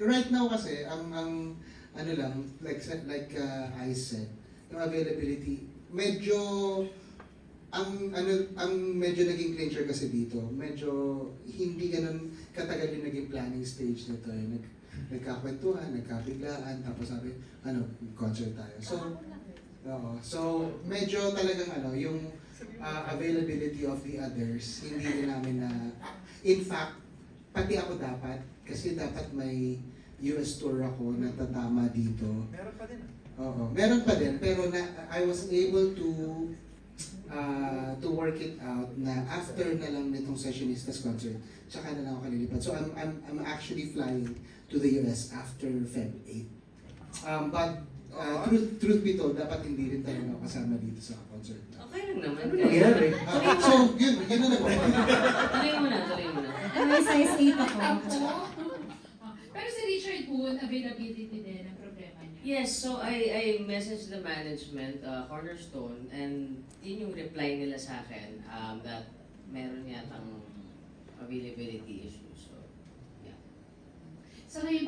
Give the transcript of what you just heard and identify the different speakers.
Speaker 1: right now kasi, ano lang, like I said, yung availability, medyo, ang medyo naging clincher kasi dito, medyo hindi ganun katagal yung naging planning stage nito. Nagkakwentuhan, nagkabiglaan, tapos sabi, concert tayo. So medyo talagang yung availability of the others, hindi rin namin na, in fact, pati ako dapat, kasi dapat may US tour ako na tatama dito.
Speaker 2: Meron pa din.
Speaker 1: Oo, meron pa din, pero I was able to work it out na after na lang nitong Sessionistas concert, tsaka na lang ako kalilipat. So I'm actually flying to the US after Feb 8. But truth be told, dapat hindi rin talaga ako kasama dito sa concert.
Speaker 3: Okay lang naman.
Speaker 1: Ano nangyari? So, yun na lang.
Speaker 3: Tuloy mo na.
Speaker 4: May size 8 ako.
Speaker 5: Pero si Richard Wood, availability din ang problema niya.
Speaker 3: Yes, so I messaged the management, Cornerstone, and yun yung reply nila sa akin, that meron yatang availability issues. So, yeah.
Speaker 5: So ngayon